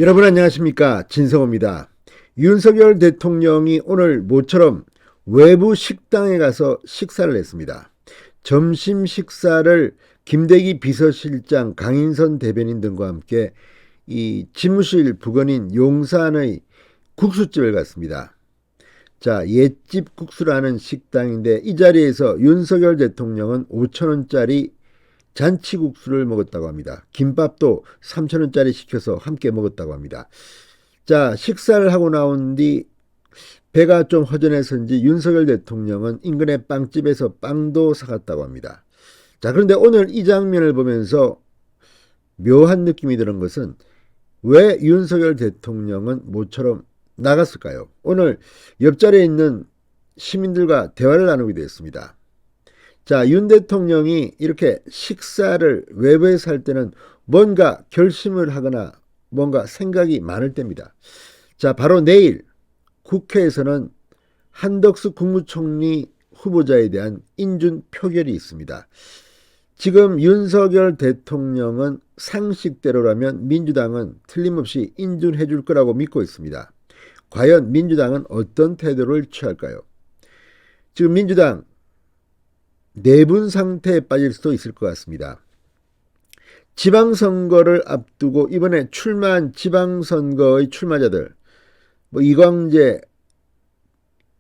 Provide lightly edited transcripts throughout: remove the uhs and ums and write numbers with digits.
여러분 안녕하십니까, 진성호입니다. 윤석열 대통령이 오늘 모처럼 외부 식당에 가서 식사를 했습니다. 점심 식사를 김대기 비서실장, 강인선 대변인 등과 함께 이 집무실 부근인 용산의 국수집을 갔습니다. 자, 옛집 국수라는 식당인데 이 자리에서 윤석열 대통령은 5,000원짜리 잔치국수를 먹었다고 합니다. 김밥도 3,000원짜리 시켜서 함께 먹었다고 합니다. 자, 식사를 하고 나온 뒤 배가 좀 허전해서인지 윤석열 대통령은 인근의 빵집에서 빵도 사갔다고 합니다. 자, 그런데 오늘 이 장면을 보면서 묘한 느낌이 드는 것은 왜 윤석열 대통령은 모처럼 나갔을까요? 오늘 옆자리에 있는 시민들과 대화를 나누게 되었습니다. 자, 윤 대통령이 이렇게 식사를 외부에서 할 때는 뭔가 결심을 하거나 뭔가 생각이 많을 때입니다. 자, 바로 내일 국회에서는 한덕수 국무총리 후보자에 대한 인준 표결이 있습니다. 지금 윤석열 대통령은 상식대로라면 민주당은 틀림없이 인준해 줄 거라고 믿고 있습니다. 과연 민주당은 어떤 태도를 취할까요? 지금 민주당 내분 상태에 빠질 수도 있을 것 같습니다. 지방선거를 앞두고 이번에 출마한 지방선거의 출마자들, 이광재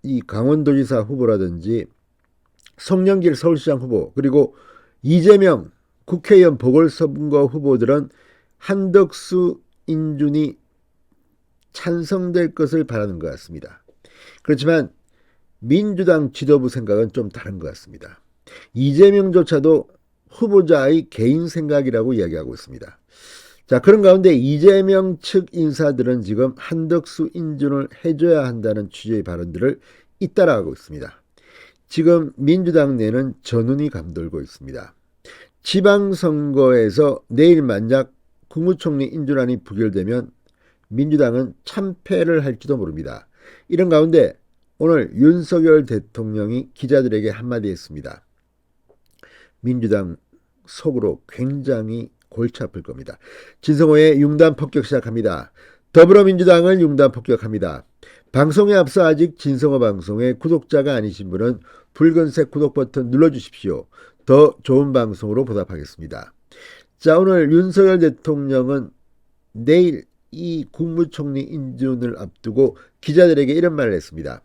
이 강원도지사 후보라든지 송영길 서울시장 후보, 그리고 이재명 국회의원 보궐선거 후보들은 한덕수 인준이 찬성될 것을 바라는 것 같습니다. 그렇지만 민주당 지도부 생각은 좀 다른 것 같습니다. 이재명조차도 후보자의 개인 생각이라고 이야기하고 있습니다. 자, 그런 가운데 이재명 측 인사들은 지금 한덕수 인준을 해줘야 한다는 취지의 발언들을 잇따라가고 있습니다. 지금 민주당 내는 전운이 감돌고 있습니다. 지방선거에서 내일 만약 국무총리 인준안이 부결되면 민주당은 참패를 할지도 모릅니다. 이런 가운데 오늘 윤석열 대통령이 기자들에게 한마디 했습니다. 민주당 속으로 굉장히 골치 아플 겁니다. 진성호의 융단 폭격 시작합니다. 더불어민주당을 융단 폭격합니다. 방송에 앞서 아직 진성호 방송의 구독자가 아니신 분은 붉은색 구독 버튼 눌러주십시오. 더 좋은 방송으로 보답하겠습니다. 자, 오늘 윤석열 대통령은 내일 이 국무총리 인준을 앞두고 기자들에게 이런 말을 했습니다.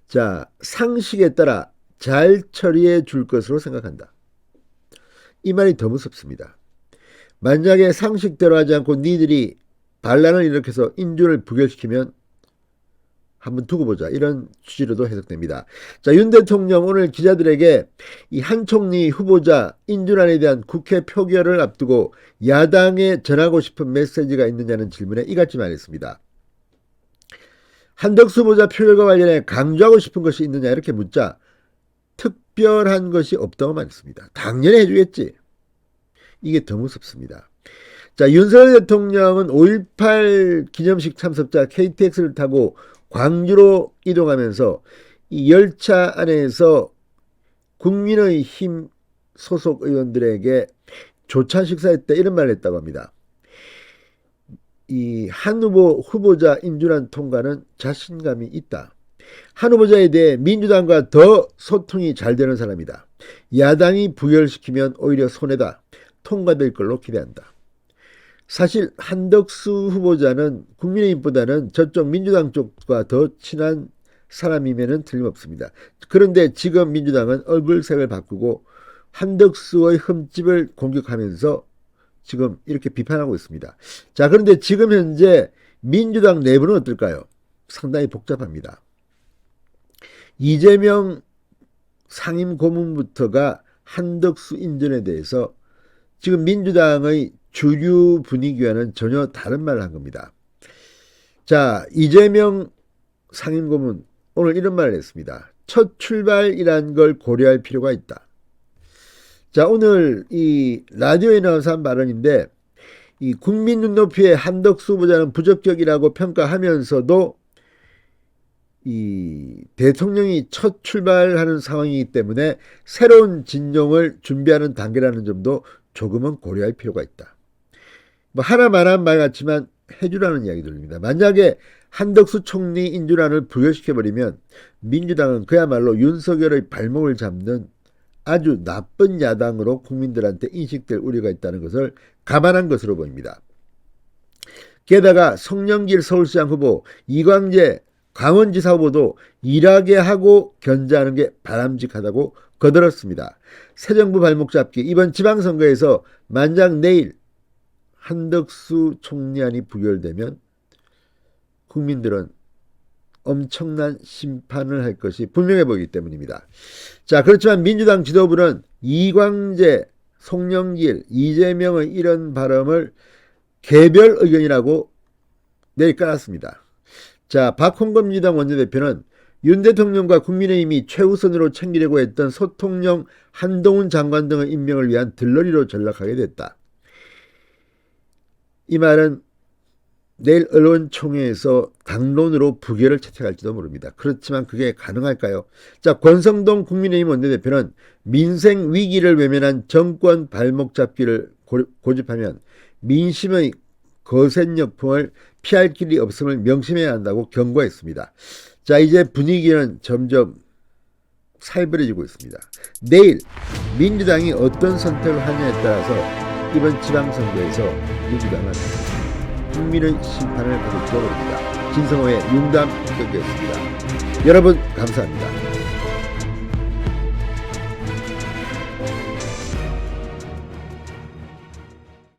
자, 상식에 따라 잘 처리해 줄 것으로 생각한다. 이 말이 더 무섭습니다. 만약에 상식대로 하지 않고 니들이 반란을 일으켜서 인준을 부결시키면 한번 두고 보자, 이런 취지로도 해석됩니다. 자, 윤 대통령 오늘 기자들에게 이 한 총리 후보자 인준안에 대한 국회 표결을 앞두고 야당에 전하고 싶은 메시지가 있느냐는 질문에 이같이 말했습니다. 한덕수 후보자 표결과 관련해 강조하고 싶은 것이 있느냐 이렇게 묻자 특별한 것이 없다고 말했습니다. 당연히 해주겠지. 이게 더 무섭습니다. 자, 윤석열 대통령은 5.18 기념식 참석자 KTX를 타고 광주로 이동하면서 이 열차 안에서 국민의힘 소속 의원들에게 조찬 식사했다 이런 말을 했다고 합니다. 이 한 후보자 인준안 통과는 자신감이 있다. 한 후보자에 대해 민주당과 더 소통이 잘 되는 사람이다. 야당이 부결시키면 오히려 손해다. 통과될 걸로 기대한다. 사실 한덕수 후보자는 국민의힘보다는 저쪽 민주당 쪽과 더 친한 사람이면 틀림없습니다. 그런데 지금 민주당은 얼굴색을 바꾸고 한덕수의 흠집을 공격하면서 지금 이렇게 비판하고 있습니다. 자, 그런데 지금 현재 민주당 내부는 어떨까요? 상당히 복잡합니다. 이재명 상임고문부터가 한덕수 인준에 대해서 지금 민주당의 주류 분위기와는 전혀 다른 말을 한 겁니다. 자, 이재명 상임고문 오늘 이런 말을 했습니다. 첫 출발이란 걸 고려할 필요가 있다. 자, 오늘 이 라디오에 나와서 한 발언인데 이 국민 눈높이에 한덕수 후보자는 부적격이라고 평가하면서도 이 대통령이 첫 출발하는 상황이기 때문에 새로운 진영을 준비하는 단계라는 점도 조금은 고려할 필요가 있다. 뭐 하나만한 말 같지만 해주라는 이야기 들립니다. 만약에 한덕수 총리 인준안을 부결시켜버리면 민주당은 그야말로 윤석열의 발목을 잡는 아주 나쁜 야당으로 국민들한테 인식될 우려가 있다는 것을 감안한 것으로 보입니다. 게다가 송영길 서울시장 후보, 이광재 강원지사 후보도 일하게 하고 견제하는 게 바람직하다고 거들었습니다. 새 정부 발목 잡기, 이번 지방선거에서 만약 내일 한덕수 총리안이 부결되면 국민들은 엄청난 심판을 할 것이 분명해 보이기 때문입니다. 자, 그렇지만 민주당 지도부는 이광재, 송영길, 이재명의 이런 발언을 개별 의견이라고 내리깔았습니다. 자, 박홍근 민주당 원내대표는 윤 대통령과 국민의힘이 최우선으로 챙기려고 했던 소통령 한동훈 장관 등의 임명을 위한 들러리로 전락하게 됐다. 이 말은 내일 언론총회에서 당론으로 부결을 채택할지도 모릅니다. 그렇지만 그게 가능할까요? 자, 권성동 국민의힘 원내대표는 민생 위기를 외면한 정권 발목 잡기를 고집하면 민심의 거센 역풍을 피할 길이 없음을 명심해야 한다고 경고했습니다. 자, 이제 분위기는 점점 살벌해지고 있습니다. 내일 민주당이 어떤 선택을 하냐에 따라서 이번 지방선거에서 민주당은 국민의 심판을 받을지도 모릅니다. 진성호의 융담 인터뷰였습니다. 여러분 감사합니다.